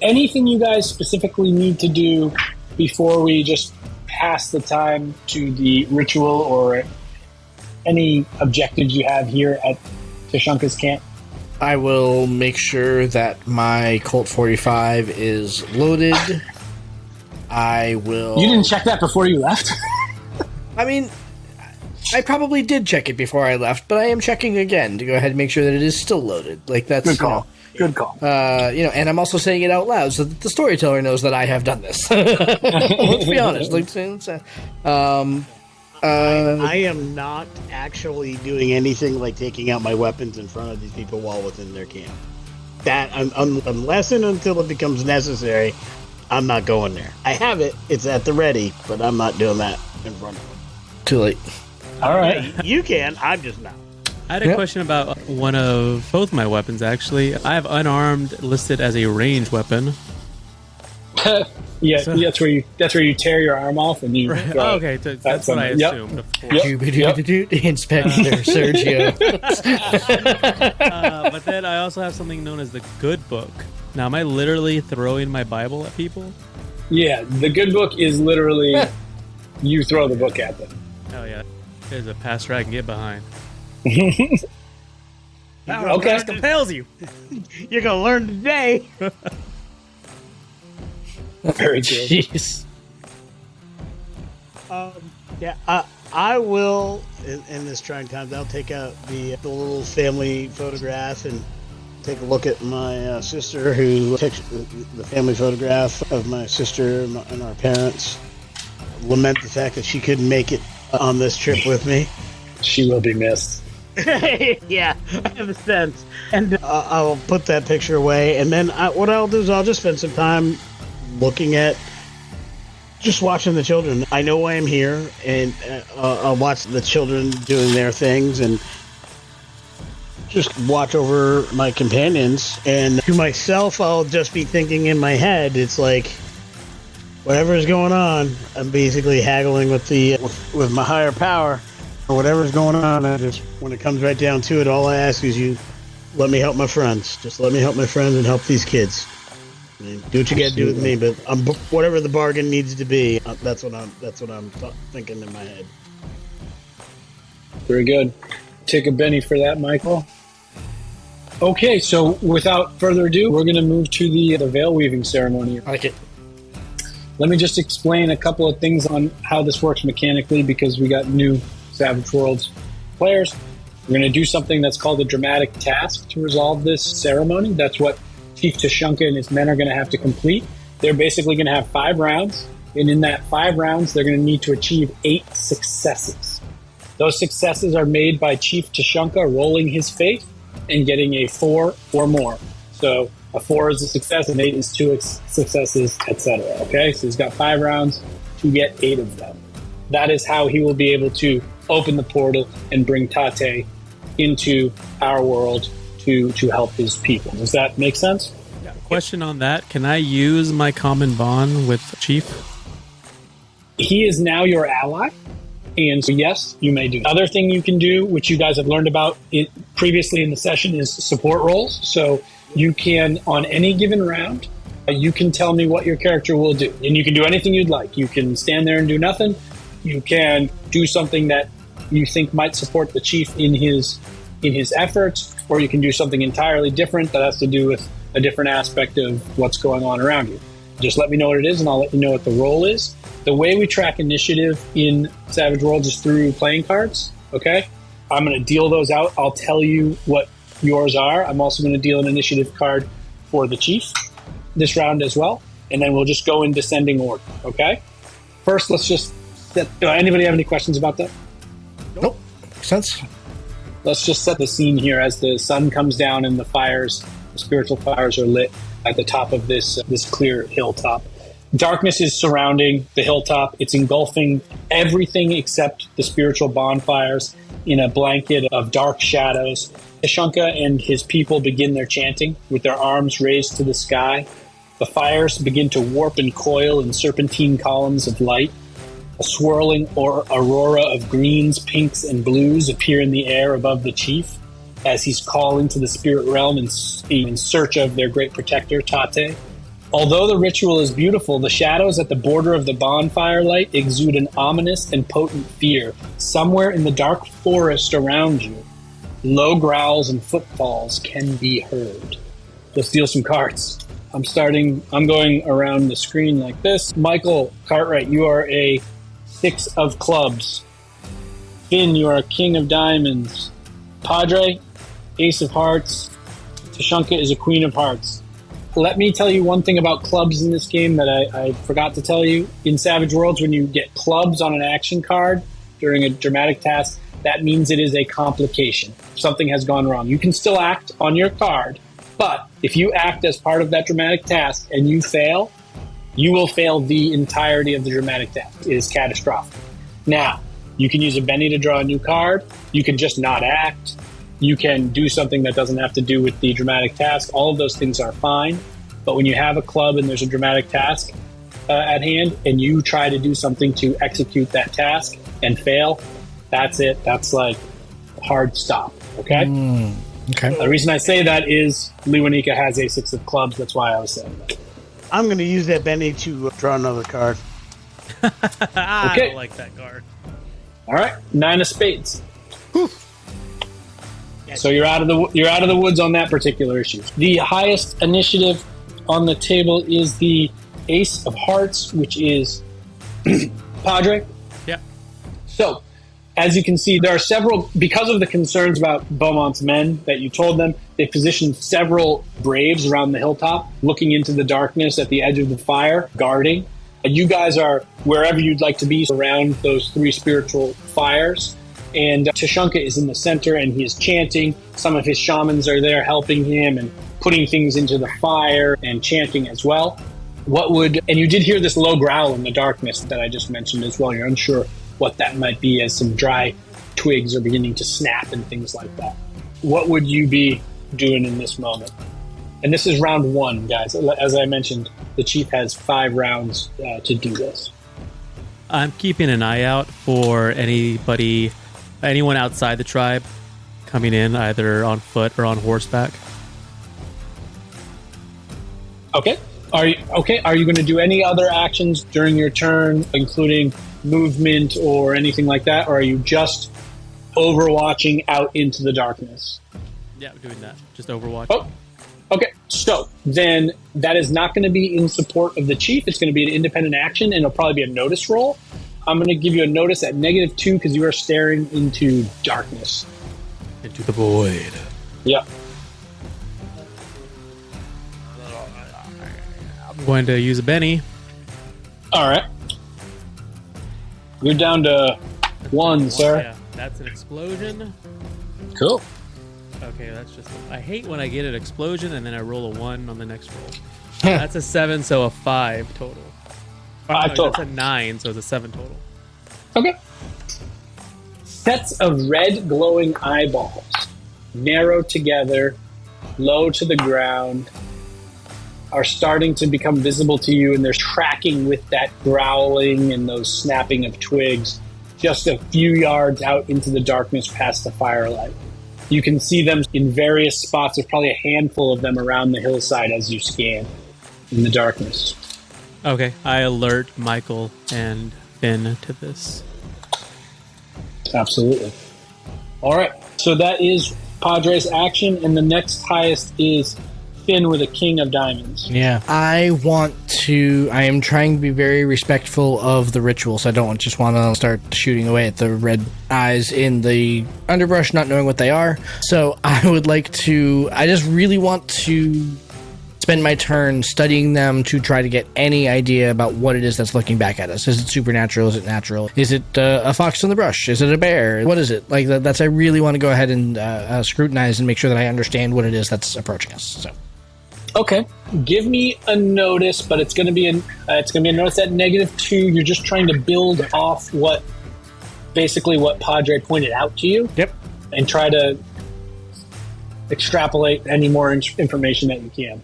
anything you guys specifically need to do before we just pass the time to the ritual, or any objectives you have here at Tshanka's camp? I will make sure that my Colt 45 is loaded. I will. You didn't check that before you left? I mean, I probably did check it before I left, but I am checking again to go ahead and make sure that it is still loaded. Like that's good call. Good call. And I'm also saying it out loud so that the storyteller knows that I have done this. Let's be honest. I am not actually doing anything like taking out my weapons in front of these people while within their camp. That unless and until it becomes necessary, I'm not going there. I have it; it's at the ready, but I'm not doing that in front of them. Too late. All right, you can. I'm just not. I had a question about one of both my weapons, actually. I have unarmed listed as a range weapon. Yeah, so, that's where you tear your arm off and you. Oh, okay, that's what I assumed. Inspector Sergio. But then I also have something known as the Good Book. Now, am I literally throwing my Bible at people? Yeah, the Good Book is literally you throw the book at them. Oh yeah, there's a pastor I can get behind. Okay, compels you. You're gonna learn today. Very good. Jeez. I will in this trying times. I'll take out the little family photograph and take a look at my sister, who takes the family photograph of my sister and our parents. Lament the fact that she couldn't make it on this trip with me. She will be missed. Yeah, I have a sense. And I'll put that picture away, and then what I'll do is I'll just spend some time looking at, just watching the children. I know why I'm here, and I'll watch the children doing their things, and just watch over my companions. And to myself, I'll just be thinking in my head, it's like, whatever's going on, I'm basically haggling with my higher power. Or whatever's going on, when it comes right down to it, all I ask is you let me help my friends. Just let me help my friends and help these kids. I mean, do what you got to do with me, but whatever the bargain needs to be, that's what I'm thinking in my head. Very good. Take a Benny for that, Michael. Okay, so without further ado, we're going to move to the veil weaving ceremony. I like it. Let me just explain a couple of things on how this works mechanically, because we got new Savage Worlds players. We're going to do something that's called a dramatic task to resolve this ceremony. That's what Chief Tshanka and his men are going to have to complete. They're basically going to have 5 rounds, and in that 5 rounds, they're going to need to achieve 8 successes. Those successes are made by Chief Tshanka rolling his faith and getting a 4 or more. So a 4 is a success, and 8 is 2 successes, etc. Okay, so he's got 5 rounds to get 8 of them. That is how he will be able to open the portal and bring Tate into our world to help his people. Does that make sense? Yeah. Question on that. Can I use my common bond with Chief? He is now your ally, and so yes, you may do. Other thing you can do, which you guys have learned about previously in the session, is support roles. So you can, on any given round, You can tell me what your character will do. And you can do anything you'd like. You can stand there and do nothing. You can do something that you think might support the chief in his efforts, or you can do something entirely different that has to do with a different aspect of what's going on around you. Just let me know what it is, and I'll let you know what the role is. The way we track initiative in Savage Worlds is through playing cards, okay? I'm going to deal those out. I'll tell you what yours are. I'm also going to deal an initiative card for the chief this round as well, and then we'll just go in descending order, okay? First, let's just set... Anybody have any questions about that? Nope. Makes sense. Let's just set the scene here as the sun comes down and the spiritual fires are lit at the top of this clear hilltop. Darkness is surrounding the hilltop. It's engulfing everything except the spiritual bonfires in a blanket of dark shadows. Tshanka and his people begin their chanting with their arms raised to the sky. The fires begin to warp and coil in serpentine columns of light. A swirling aurora of greens, pinks, and blues appear in the air above the chief as he's calling to the spirit realm in search of their great protector, Tate. Although the ritual is beautiful, the shadows at the border of the bonfire light exude an ominous and potent fear. Somewhere in the dark forest around you, low growls and footfalls can be heard. Let's deal some cards. I'm going around the screen like this. Michael Cartwright, you are a 6 of clubs. Finn, you are a king of diamonds. Padre, ace of hearts. Tshanka is a queen of hearts. Let me tell you one thing about clubs in this game that I forgot to tell you. In Savage Worlds, when you get clubs on an action card during a dramatic task, that means it is a complication. Something has gone wrong. You can still act on your card, but if you act as part of that dramatic task and you fail, you will fail the entirety of the dramatic task. It is catastrophic. Now, you can use a Benny to draw a new card. You can just not act. You can do something that doesn't have to do with the dramatic task. All of those things are fine. But when you have a club and there's a dramatic task at hand and you try to do something to execute that task and fail, that's it. That's like hard stop. Okay? Okay. The reason I say that is Lewanika has a 6 of clubs. That's why I was saying that. I'm going to use that Benny to draw another card. I Okay. don't like that card. All right, 9 of spades. Whew. So you're out of the woods on that particular issue. The highest initiative on the table is the ace of hearts, which is Padre. Yeah. So, as you can see, there are several, because of the concerns about Beaumont's men that you told them, they positioned several braves around the hilltop, looking into the darkness at the edge of the fire, guarding. You guys are wherever you'd like to be around those 3 spiritual fires. And Tshanka is in the center and he is chanting. Some of his shamans are there helping him and putting things into the fire and chanting as well. And you did hear this low growl in the darkness that I just mentioned as well. You're unsure what that might be as some dry twigs are beginning to snap and things like that. What would you be doing in this moment? And this is round 1, guys. As I mentioned, the chief has 5 rounds to do this. I'm keeping an eye out for anyone outside the tribe coming in either on foot or on horseback. Okay. Are you going to do any other actions during your turn, including movement or anything like that, or are you just overwatching out into the darkness? Yeah, I'm doing that. Just overwatch. Oh, okay. So then that is not going to be in support of the chief. It's going to be an independent action, and it'll probably be a notice roll. I'm going to give you a notice at -2 because you are staring into darkness. Into the void. Yep. I'm going to use a Benny. All right. You're down to 1, sir. Yeah, that's an explosion. Cool. Okay, that's just... I hate when I get an explosion and then I roll a 1 on the next roll. That's a 7, so a 5 total. 5 total. That's a 9, so it's a 7 total. Okay. Sets of red glowing eyeballs, narrow together, low to the ground, are starting to become visible to you, and they're tracking with that growling and those snapping of twigs just a few yards out into the darkness past the firelight. You can see them in various spots. There's probably a handful of them around the hillside as you scan. in the darkness. Okay, I alert Michael and Finn to this. Absolutely. All right. So that is Padre's action, and the next highest is Finn with a king of diamonds. Yeah. I am trying to be very respectful of the ritual, so I don't just want to start shooting away at the red eyes in the underbrush, not knowing what they are. So I just really want to spend my turn studying them to try to get any idea about what it is that's looking back at us. Is it supernatural? Is it natural? Is it a fox in the brush? Is it a bear? What is it? Like I really want to go ahead and scrutinize and make sure that I understand what it is that's approaching us. So. Okay, give me a notice, but it's going to be a notice at -2. You're just trying to build off what Padre pointed out to you. Yep. And try to extrapolate any more information that you can.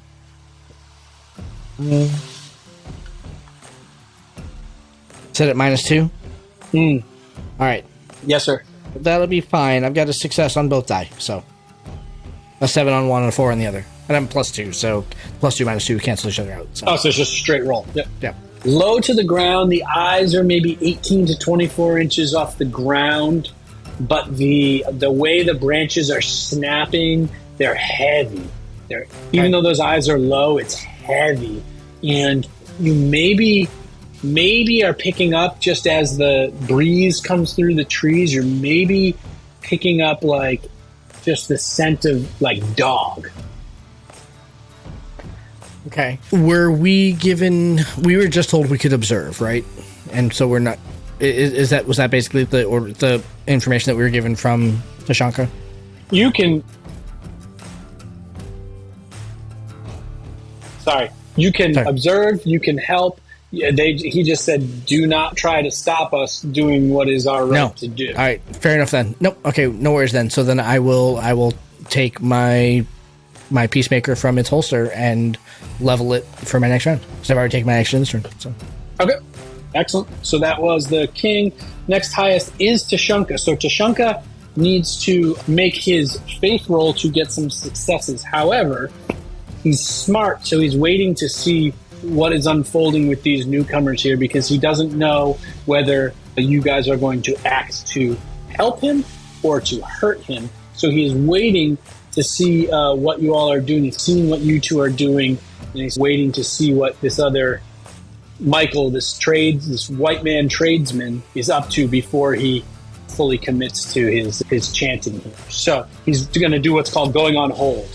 Set at -2. All right. Yes, sir. That'll be fine. I've got a success on both die, so a 7 on one and a 4 on the other. And I'm +2, so +2 -2 cancel each other out. So. Oh, so it's just a straight roll. Yep. Yeah. Low to the ground. The eyes are maybe 18 to 24 inches off the ground, but the way the branches are snapping, they're heavy. Even though those eyes are low, it's heavy, and you maybe are picking up just as the breeze comes through the trees. You're maybe picking up like just the scent of like dog. Okay. We were just told we could observe, right? And so we're not. Was that basically the information that we were given from Tshanka? You can observe. You can help. Yeah, he just said, "Do not try to stop us doing what is our right to do." All right, fair enough then. Nope. Okay, no worries then. So then I will take my peacemaker from its holster and level it for my next round. So I've already taken my action this turn. So. Okay, excellent. So that was the king. Next highest is Tshanka. So Tshanka needs to make his faith roll to get some successes. However, he's smart, so he's waiting to see what is unfolding with these newcomers here, because he doesn't know whether you guys are going to act to help him or to hurt him. So he is waiting to see what you all are doing. He's seeing what you two are doing, and he's waiting to see what this other Michael, this white man tradesman, is up to before he fully commits to his chanting here. So he's going to do what's called going on hold,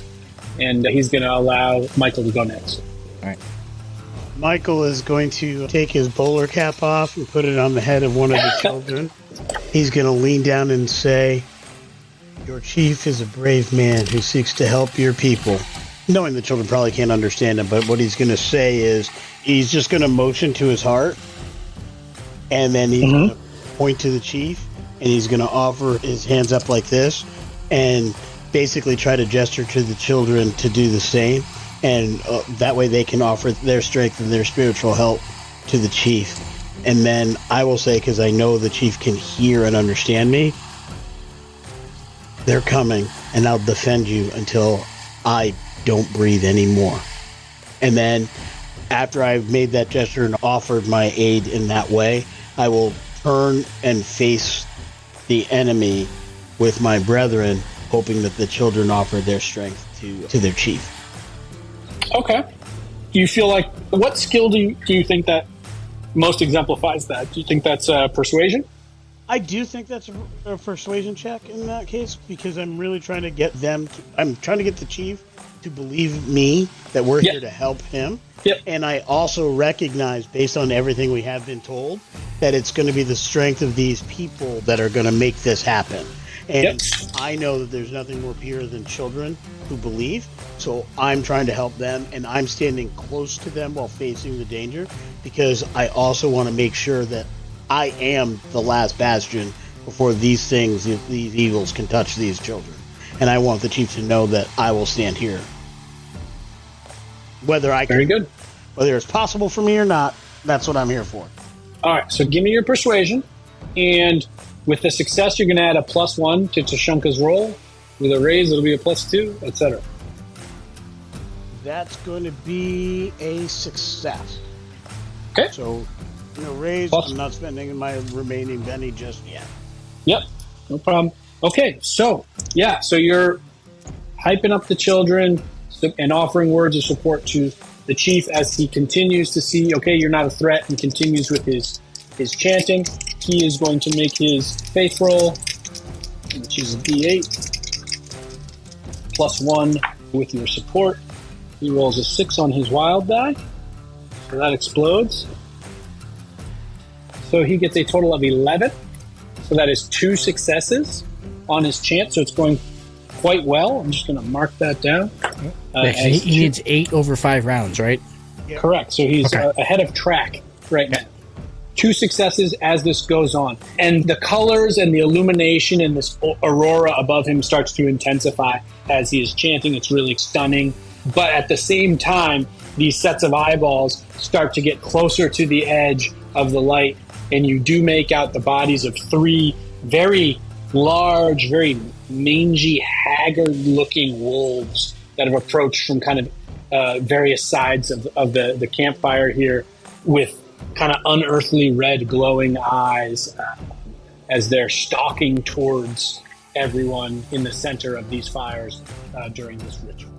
and he's going to allow Michael to go next. All right. Michael is going to take his bowler cap off and put it on the head of one of the children. He's going to lean down and say, "Your chief is a brave man who seeks to help your people." Knowing the children probably can't understand him, but what he's going to say is he's just going to motion to his heart, and then he's going to point to the chief, and he's going to offer his hands up like this, and basically try to gesture to the children to do the same. And that way they can offer their strength and their spiritual help to the chief. And then I will say, because I know the chief can hear and understand me, they're coming, and I'll defend you until I don't breathe anymore. And then after I've made that gesture and offered my aid in that way, I will turn and face the enemy with my brethren, hoping that the children offer their strength to their chief. Okay. Do you feel like, what skill do you think that most exemplifies that? Do you think that's persuasion? I do think that's a persuasion check in that case, because I'm really trying to get I'm trying to get the chief to believe me that we're here to help him. Yep. And I also recognize, based on everything we have been told, that it's going to be the strength of these people that are going to make this happen. And I know that there's nothing more pure than children who believe. So I'm trying to help them, and I'm standing close to them while facing the danger, because I also want to make sure that I am the last bastion before these evils can touch these children. And I want the chief to know that I will stand here. Whether it's possible for me or not, that's what I'm here for. All right, so give me your persuasion, and with the success, you're going to add a +1 to Tshanka's roll. With a raise, it'll be a +2, etc. That's going to be a success. Okay. So, raise. Plus- I'm not spending my remaining penny just yet. Yep, no problem. Okay, so you're hyping up the children and offering words of support to the chief as he continues to see, okay, you're not a threat, and continues with his chanting. He is going to make his faith roll, which is a D8, +1 with your support. He rolls a 6 on his wild die, so that explodes. So he gets a total of 11. So that is 2 successes on his chant, so it's going quite well. I'm just going to mark that down. He needs 8 over 5 rounds, right? Yep. Correct. So he's ahead of track right now. 2 successes as this goes on. And the colors and the illumination and this aurora above him starts to intensify as he is chanting. It's really stunning. But at the same time, these sets of eyeballs start to get closer to the edge of the light, and you do make out the bodies of 3 very large, very mangy, haggard-looking wolves that have approached from kind of various sides of the campfire here with kind of unearthly red glowing eyes as they're stalking towards everyone in the center of these fires during this ritual.